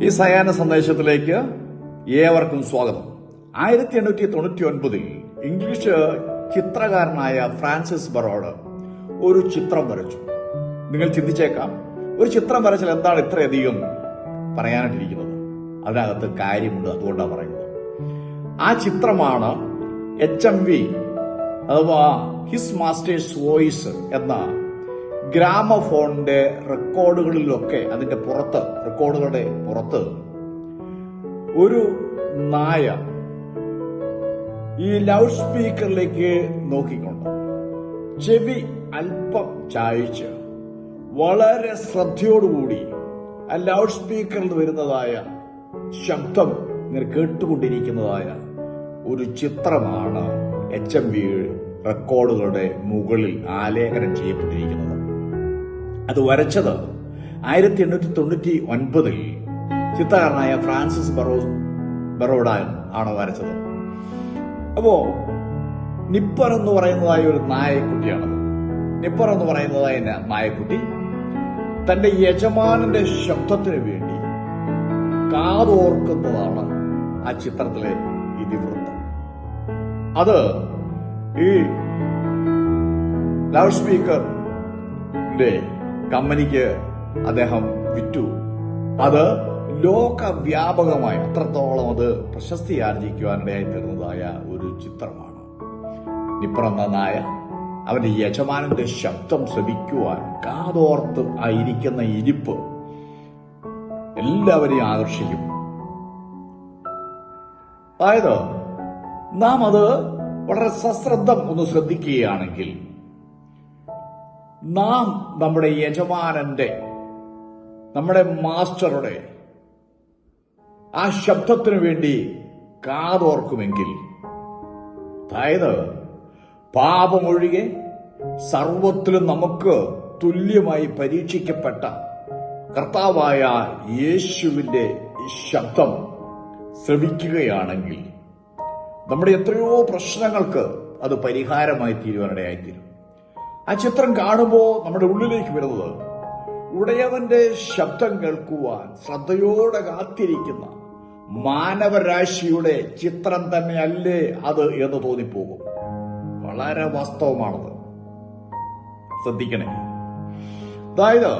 ഈ സായാഹ്ന സന്ദേശത്തിലേക്ക് ഏവർക്കും സ്വാഗതം. 1899 ഇംഗ്ലീഷ് ചിത്രകാരനായ ഫ്രാൻസിസ് ബറോഡ് ഒരു ചിത്രം വരച്ചു. നിങ്ങൾ ചിന്തിച്ചേക്കാം, ഒരു ചിത്രം വരച്ചാൽ എന്താണ് ഇത്രയധികം പറയാനായിട്ടിരിക്കുന്നത്? അതിനകത്ത് കാര്യമുണ്ട്, അതുകൊണ്ടാണ് പറയുന്നത്. ആ ചിത്രമാണ് HMV അഥവാ ഹിസ് മാസ്റ്റേഴ്സ് വോയിസ് എന്ന ഗ്രാമഫോണിന്റെ റെക്കോർഡുകളിലൊക്കെ, അതിന്റെ പുറത്ത്, റെക്കോർഡുകളുടെ പുറത്ത് ഒരു നായ ഈ ലൗഡ് സ്പീക്കറിലേക്ക് നോക്കിക്കൊണ്ട് ചെവി അല്പം ചായച്ച് വളരെ ശ്രദ്ധയോടുകൂടി ആ ലൗഡ് സ്പീക്കറിൽ വരുന്നതായ ശബ്ദം ഇങ്ങനെ കേട്ടുകൊണ്ടിരിക്കുന്നതായ ഒരു ചിത്രമാണ് HMV റെക്കോർഡുകളുടെ മുകളിൽ ആലേഖനം ചെയ്യപ്പെട്ടിരിക്കുന്നത്. അത് വരച്ചത് 1899 ചിത്രകാരനായ ഫ്രാൻസിസ് ബറോഡ് ആണ് വരച്ചത്. അപ്പോ നിപ്പർ എന്ന് പറയുന്നതായ ഒരു നായക്കുട്ടിയാണത്. നിപ്പർ എന്ന് പറയുന്നതായ നായക്കുട്ടി തന്റെ യജമാനന്റെ ശബ്ദത്തിന് വേണ്ടി കാതോർക്കുന്നതാണ് ആ ചിത്രത്തിലെ ഇതിവൃത്തം. അത് ഈ ലൗഡ് സ്പീക്കറിന്റെ കമ്പനിക്ക് അദ്ദേഹം വിറ്റു. അത് ലോകവ്യാപകമായി അത്രത്തോളം അത് പ്രശസ്തി ആർജിക്കുവാനിടയായി തീർന്നതായ ഒരു ചിത്രമാണ്. നിപ്പർ എന്ന നായ അവന്റെ യജമാനന്റെ ശബ്ദം ശ്രവിക്കുവാൻ കാതോർത്ത് ആ ഇരിക്കുന്ന ഇരിപ്പ് എല്ലാവരെയും ആകർഷിക്കും. അതായത് നാം അത് വളരെ സശ്രദ്ധം ഒന്ന് ശ്രദ്ധിക്കുകയാണെങ്കിൽ നാം നമ്മുടെ യജമാനന്റെ, നമ്മുടെ മാസ്റ്ററുടെ ആ ശബ്ദത്തിനു വേണ്ടി കാതോർക്കുമെങ്കിൽ, അതായത് പാപമൊഴികെ സർവത്തിലും നമുക്ക് തുല്യമായി പരീക്ഷിക്കപ്പെട്ട കർത്താവായ യേശുവിന്റെ ശബ്ദം ശ്രവിക്കുകയാണെങ്കിൽ നമ്മുടെ എത്രയോ പ്രശ്നങ്ങൾക്ക് അത് പരിഹാരമായി തീരുവാനിടയായിത്തീരും. ആ ചിത്രം കാണുമ്പോൾ നമ്മുടെ ഉള്ളിലേക്ക് വരുന്നത് ഉടയവന്റെ ശബ്ദം കേൾക്കുവാൻ ശ്രദ്ധയോടെ കാത്തിരിക്കുന്ന മാനവരാശിയുടെ ചിത്രം തന്നെയല്ലേ അത് എന്ന് തോന്നിപ്പോകും. വളരെ വാസ്തവമാണത്, ശ്രദ്ധിക്കണേ. അതായത്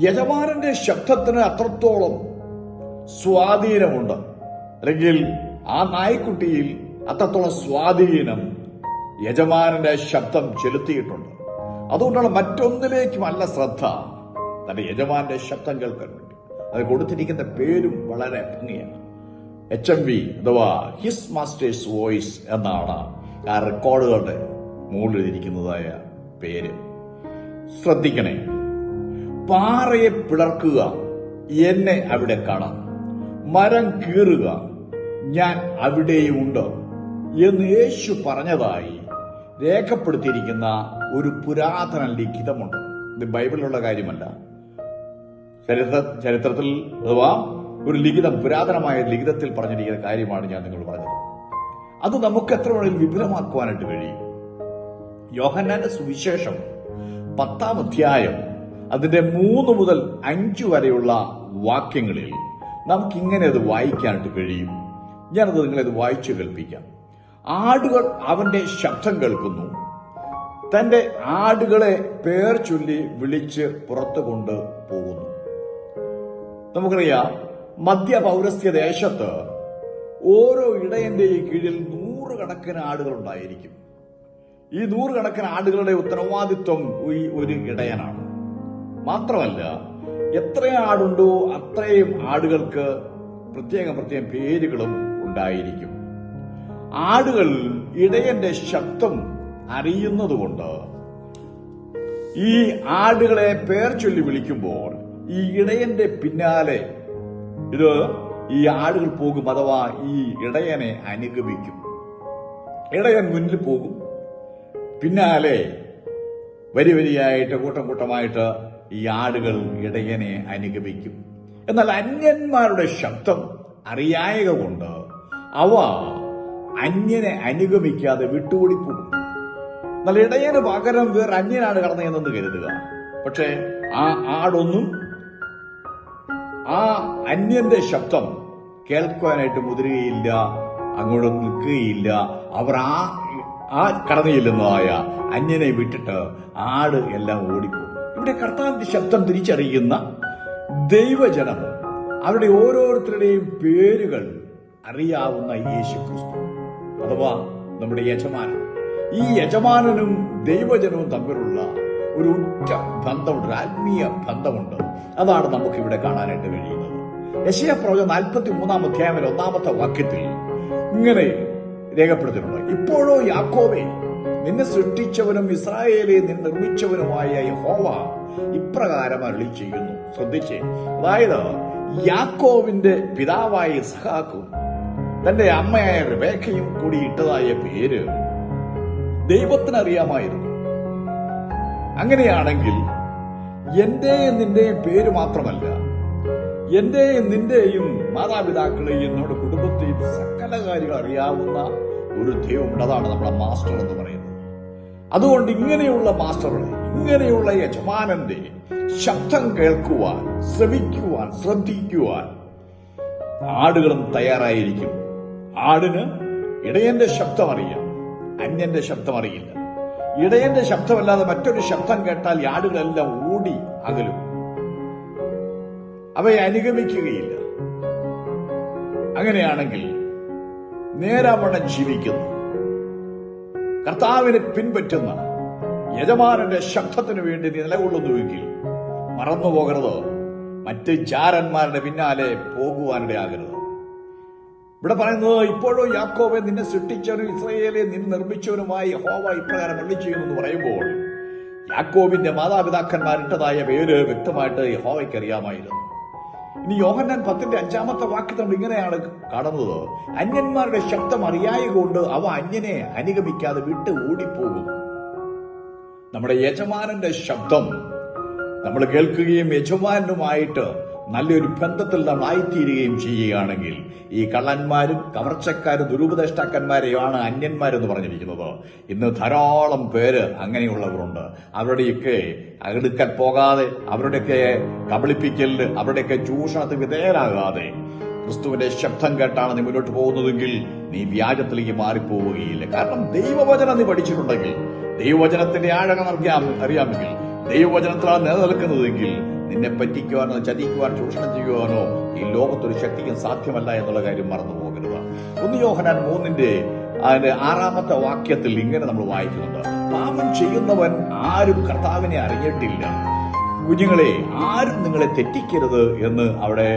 യജമാനന്റെ ശബ്ദത്തിന് അത്രത്തോളം സ്വാധീനമുണ്ട്, അല്ലെങ്കിൽ ആ നായ്ക്കുട്ടിയിൽ അത്രത്തോളം സ്വാധീനം യജമാനന്റെ ശബ്ദം ചെലുത്തിയിട്ടുണ്ട്. അതുകൊണ്ടാണ് മറ്റൊന്നിലേക്കുമല്ല ശ്രദ്ധ, തന്റെ യജമാന്റെ ശബ്ദം കേൾക്കാൻ വേണ്ടി. അത് കൊടുത്തിരിക്കുന്ന പേരും വളരെ ഭംഗിയാണ്. HMV അഥവാ ഹിസ് മാസ്റ്റേഴ്സ് വോയിസ് എന്നാണ് ആ റെക്കോർഡുകളുടെ മുകളിൽ ഇരിക്കുന്നതായ പേര്. ശ്രദ്ധിക്കണേ. പാറയെ പിളർക്കുക, എന്നെ അവിടെ കാണാം. മരം കീറുക, ഞാൻ അവിടെയുണ്ട് എന്ന് യേശു പറഞ്ഞതായി രേഖപ്പെടുത്തിയിരിക്കുന്ന ഒരു പുരാതന ലിഖിതമുണ്ട്. ഇത് ബൈബിളിലുള്ള കാര്യമല്ല, ചരിത്രത്തിൽ അഥവാ ഒരു ലിഖിതം, പുരാതനമായ ലിഖിതത്തിൽ പറഞ്ഞിരിക്കുന്ന കാര്യമാണ് ഞാൻ നിങ്ങൾ പറഞ്ഞത്. അത് നമുക്ക് എത്ര വേണമെങ്കിലും വിപുലമാക്കുവാനായിട്ട് കഴിയും. യോഹന്നാന്റെ സുവിശേഷം 10-ാം അധ്യായം അതിന്റെ 3 മുതൽ 5 വരെയുള്ള വാക്യങ്ങളിൽ നമുക്കിങ്ങനെ അത് വായിക്കാനായിട്ട് കഴിയും. ഞാനത് നിങ്ങളത് വായിച്ചു കേൾപ്പിക്കാം. ആടുകൾ അവന്റെ ശബ്ദം കേൾക്കുന്നു, തന്റെ ആടുകളെ പേർ ചൊല്ലി വിളിച്ച് പുറത്തു കൊണ്ട് പോകുന്നു. നമുക്കറിയാം, മധ്യ പൗരസ്ത്യ ദേശത്ത് ഓരോ ഇടയന്റെയും കീഴിൽ 100 കണക്കിന് ആടുകൾ ഉണ്ടായിരിക്കും. ഈ 100 കണക്കിന് ആടുകളുടെ ഉത്തരവാദിത്വം ഈ ഒരു ഇടയനാണ്. മാത്രമല്ല, എത്ര ആടുണ്ടോ അത്രയും ആടുകൾക്ക് പ്രത്യേകം പേരുകളും ഉണ്ടായിരിക്കും. ആടുകൾ ഇടയന്റെ ശബ്ദം അറിയുന്നതുകൊണ്ട് ഈ ആടുകളെ പേർ ചൊല്ലി വിളിക്കുമ്പോൾ ഈ ഇടയന്റെ പിന്നാലെ ഈ ആടുകൾ പോകും, അഥവാ ഈ ഇടയനെ അനുഗമിക്കും. ഇടയൻ മുന്നിൽ പോകും, പിന്നാലെ വരിയായിട്ട് കൂട്ടമായിട്ട് ഈ ആടുകൾ ഇടയനെ അനുഗമിക്കും. എന്നാൽ അന്യന്മാരുടെ ശബ്ദം അറിയായക കൊണ്ട് അവ അന്യനെ അനുഗമിക്കാതെ വിട്ടുകൊടുക്കും. എന്നാൽ ഇടയന് പകരം വേറെ അന്യനാണ് കടന്നു എന്നെന്ന് കരുതുക. പക്ഷെ ആ ആടൊന്നും ആ അന്യന്റെ ശബ്ദം കേൾക്കുവാനായിട്ട് മുതിരുകയില്ല, അങ്ങോട്ട് നിൽക്കുകയില്ല. അവർ ആ കടന്നു ചെല്ലുന്നതായ അന്യനെ വിട്ടിട്ട് ആട് എല്ലാം ഓടിപ്പോകും. ഇവിടെ കർത്താവിന്റെ ശബ്ദം തിരിച്ചറിയുന്ന ദൈവജനം, അവരുടെ ഓരോരുത്തരുടെയും പേരുകൾ അറിയാവുന്ന യേശു ക്രിസ്തു അഥവാ നമ്മുടെ യജമാനൻ. ഈ യജമാനനും ദൈവജനവും തമ്മിലുള്ള ഒരു ഉറ്റ ബന്ധമുണ്ട്, ഒരു ആത്മീയ ബന്ധമുണ്ട്. അതാണ് നമുക്ക് ഇവിടെ കാണാനായിട്ട് കഴിയുന്നത്. യെശയ്യാ പ്രവചനം 43 അധ്യായം 1 വാക്യത്തിൽ ഇങ്ങനെ രേഖപ്പെടുത്തിയിട്ടുണ്ട്: ഇപ്പോഴോ യാക്കോബേ, നിന്നെ സൃഷ്ടിച്ചവനും ഇസ്രായേലെ നിന്നെ നിർമ്മിച്ചവനുമായ യഹോവ ഇപ്രകാരം അരുളി ചെയ്യുന്നു. ശ്രദ്ധിച്ചേ, അതായത് യാക്കോവിന്റെ പിതാവായ ഇസ്ഹാക്കും തന്റെ അമ്മയായ റിബേക്കയും കൂടി ഇട്ടതായ പേര് ദൈവത്തിന് അറിയാമായിരുന്നു. അങ്ങനെയാണെങ്കിൽ എന്റെയും നിന്റെയും പേര് മാത്രമല്ല, എന്റെയും നിന്റെയും മാതാപിതാക്കളെയും നമ്മുടെ കുടുംബത്തെയും സകല കാര്യങ്ങൾ അറിയാവുന്ന ഒരു ദൈവമുണ്ട്. അതാണ് നമ്മുടെ മാസ്റ്റർ എന്ന് പറയുന്നത്. അതുകൊണ്ട് ഇങ്ങനെയുള്ള മാസ്റ്ററുടെ, ഇങ്ങനെയുള്ള യജമാനന്റെ ശബ്ദം കേൾക്കുവാൻ, ശ്രമിക്കുവാൻ, ശ്രദ്ധിക്കുവാൻ ആടുകളും തയ്യാറായിരിക്കും. ആടിന് ഇടയന്റെ ശബ്ദം അറിയാം, അന്യന്റെ ശബ്ദം അറിയില്ല. ഇടയന്റെ ശബ്ദമല്ലാതെ മറ്റൊരു ശബ്ദം കേട്ടാൽ ഈ ആടുകളെല്ലാം ഓടി അകലും, അവയെ അനുഗമിക്കുകയില്ല. അങ്ങനെയാണെങ്കിൽ നേരാവണ്ണം ജീവിക്കുന്ന, കർത്താവിനെ പിൻപറ്റുന്ന യജമാനന്റെ ശബ്ദത്തിനു വേണ്ടി നിലകൊള്ളുന്നുവെങ്കിൽ മറന്നുപോകരുത്, മറ്റ് ചാരന്മാരുടെ പിന്നാലെ പോകുവാനിടയാകരുത്. ഇവിടെ പറയുന്നത്: ഇപ്പോഴോ യാക്കോബെ, നിന്നെ സൃഷ്ടിച്ചവനും ഇസ്രായേലെ നിന്നെ നിർമ്മിച്ചവനുമായി യഹോവ ഇപ്രകാരം അരുളി ചെയ്യുന്നു എന്ന് പറയുമ്പോൾ യാക്കോബിന്റെ മാതാപിതാക്കന്മാരിട്ടതായ പേര് വ്യക്തമായിട്ട് യഹോവയ്ക്ക് അറിയാമായിരുന്നു. ഇനി യോഹന്നാൻ 10:5 വാക്യത്തിൽ നമ്മൾ ഇങ്ങനെയാണ് കാണുന്നത്: അന്യന്മാരുടെ ശബ്ദം അറിയായതുകൊണ്ട് അവ അന്യനെ അനുഗമിക്കാതെ വിട്ട് ഓടിപ്പോകും. നമ്മുടെ യജമാനന്റെ ശബ്ദം നമ്മൾ കേൾക്കുകയും യജമാനുമായിട്ട് നല്ലൊരു ബന്ധത്തിൽ നമ്മൾ ആയിത്തീരുകയും ചെയ്യുകയാണെങ്കിൽ ഈ കള്ളന്മാരും കവർച്ചക്കാരും ദുരുപദേഷ്ടാക്കന്മാരെയാണ് അന്യന്മാരെന്ന് പറഞ്ഞിരിക്കുന്നത്. ഇന്ന് ധാരാളം പേര് അങ്ങനെയുള്ളവരുണ്ട്. അവരുടെയൊക്കെ അടുക്കൽ പോകാതെ, അവരുടെയൊക്കെ കബളിപ്പിക്കലിന്, അവരുടെയൊക്കെ ചൂഷണത്തിന് വിധേയരാകാതെ ക്രിസ്തുവിന്റെ ശബ്ദം കേട്ടാണ് നീ മുന്നോട്ട് പോകുന്നതെങ്കിൽ നീ വ്യാജത്തിലേക്ക് മാറിപ്പോവുകയില്ല. കാരണം ദൈവവചനം നീ പഠിച്ചിട്ടുണ്ടെങ്കിൽ, ദൈവവചനത്തിന്റെ ആഴങ്ങൾ അറിയാമെങ്കിൽ, ദൈവവചനത്തിലാണ് നിലനിൽക്കുന്നതെങ്കിൽ നിന്നെ പറ്റിക്കുവാനോ ചതിക്കുവാനോ ചൂഷണം ചെയ്യുവാനോ ഈ ലോകത്തൊരു ശക്തിക്കും സാധ്യമല്ല എന്നുള്ള കാര്യം മറന്നു പോകരുത്. 1 യോഹന്നാൻ 3:6 വാക്യത്തിൽ ഇങ്ങനെ നമ്മൾ വായിക്കുന്നുണ്ട്: പാപം ചെയ്യുന്നവൻ ആരും കർത്താവിനെ അറിഞ്ഞിട്ടില്ല. കുഞ്ഞുങ്ങളെ, ആരും നിങ്ങളെ തെറ്റിക്കരുത് എന്ന് അവിടെ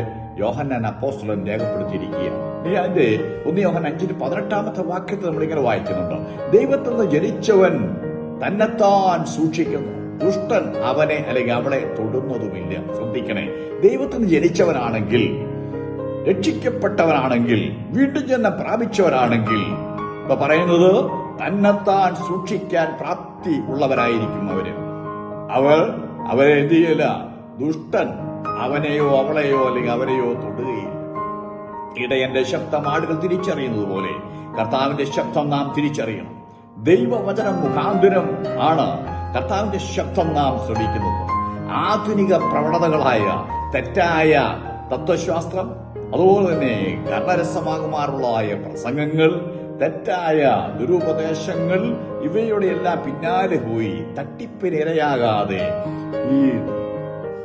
യോഹന്നാൻ അപ്പോസ്തലൻ രേഖപ്പെടുത്തിയിരിക്കുകയാണ്. അതിന്റെ 1 യോഹന്നാൻ 5:18 വാക്യത്തിൽ നമ്മൾ ഇങ്ങനെ വായിക്കുന്നുണ്ട്: ദൈവത്തിൽ നിന്ന് ജനിച്ചവൻ തന്നെത്താൻ സൂക്ഷിക്കുന്നു, ദുഷ്ടൻ അവനെ അല്ലെങ്കിൽ അവളെ തൊടുന്നതുമില്ല. ശ്രദ്ധിക്കണേ, ദൈവത്തിന് ജനിച്ചവനാണെങ്കിൽ, രക്ഷിക്കപ്പെട്ടവനാണെങ്കിൽ, വീണ്ടും ജന്മം പ്രാപിച്ചവരാണെങ്കിൽ ഇപ്പൊ പറയുന്നത് തന്നെത്താൻ സൂക്ഷിക്കാൻ പ്രാപ്തി ഉള്ളവരായിരിക്കും അവരെ എന്ത് ചെയ്യില്ല, ദുഷ്ടൻ അവനെയോ അവളെയോ അല്ലെങ്കിൽ അവരെയോ തൊടുകയില്ല. ഇടയന്റെ ശബ്ദം ആടുകൾ തിരിച്ചറിയുന്നത് പോലെ കർത്താവിന്റെ ശബ്ദം നാം തിരിച്ചറിയണം. ദൈവവചനം മുഖാന്തരം ആണ് കർത്താവിന്റെ ശബ്ദം നാം ശ്രമിക്കുന്നത്. ആധുനിക പ്രവണതകളായ തെറ്റായ തത്വശാസ്ത്രം, അതുപോലെ തന്നെ കർണരസമാകുമാറുള്ളതായ പ്രസംഗങ്ങൾ, തെറ്റായ ദുരുപദേശങ്ങൾ, ഇവയുടെ എല്ലാം പിന്നാലെ പോയി തട്ടിപ്പിനിരയാകാതെ ഈ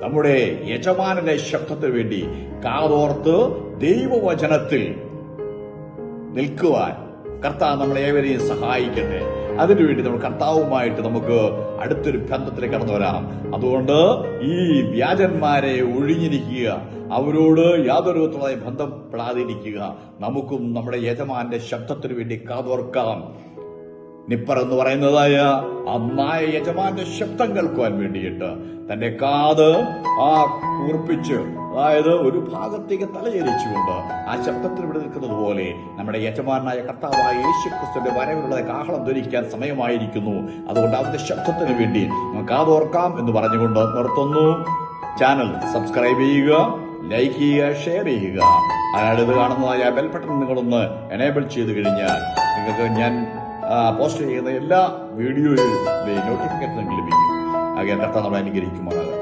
നമ്മുടെ യജമാനന്റെ ശബ്ദത്തിന് വേണ്ടി കാതോർത്ത് ദൈവവചനത്തിൽ നിൽക്കുവാൻ കർത്താവ് നമ്മളെ ഏവരെയും സഹായിക്കട്ടെ. അതിനുവേണ്ടി നമ്മൾ കർത്താവുമായിട്ട് നമുക്ക് അടുത്തൊരു ബന്ധത്തിലേക്ക് കടന്നു വരാം. അതുകൊണ്ട് ഈ വ്യാജന്മാരെ ഒഴിഞ്ഞിരിക്കുക, അവരോട് യാതൊരു വിധത്തിലുള്ള ബന്ധപ്പെടാതിരിക്കുക. നമുക്കും നമ്മുടെ യജമാന്റെ ശബ്ദത്തിനു വേണ്ടി കാതോർക്കാം. നിപ്പർ എന്ന് പറയുന്നതായ അമ്മായ യജമാന്റെ ശബ്ദം കേൾക്കുവാൻ വേണ്ടിയിട്ട് തന്റെ കാത് കൂർപ്പിച്ച്, അതായത് ഒരു ഭാഗത്തേക്ക് തലചരിച്ചുകൊണ്ട് ആ ശബ്ദത്തിൽ ഇവിടെ നിൽക്കുന്നത് പോലെ നമ്മുടെ യജമാനായ കർത്താവായ യേശുക്രിസ്തുവിന്റെ വരവിലുള്ള കാഹളം ധരിക്കാൻ സമയമായിരിക്കുന്നു. അതുകൊണ്ട് അവന്റെ ശബ്ദത്തിന് വേണ്ടി നമുക്ക് കാതോർക്കാം എന്ന് പറഞ്ഞുകൊണ്ട് നിർത്തുന്നു. ചാനൽ സബ്സ്ക്രൈബ് ചെയ്യുക, ലൈക്ക് ചെയ്യുക, ഷെയർ ചെയ്യുക. അയാളിത് കാണുന്നതായ ബെൽ ബട്ടൺ നിങ്ങളൊന്ന് എനേബിൾ ചെയ്ത് കഴിഞ്ഞാൽ നിങ്ങൾക്ക് ഞാൻ പോസ്റ്റ് ചെയ്യുന്ന എല്ലാ വീഡിയോയിലെ നോട്ടിഫിക്കേഷൻ ലഭിക്കും. ആകെ കർത്താവ് നമ്മളെ അനുഗ്രഹിക്കുമാറാകട്ടെ.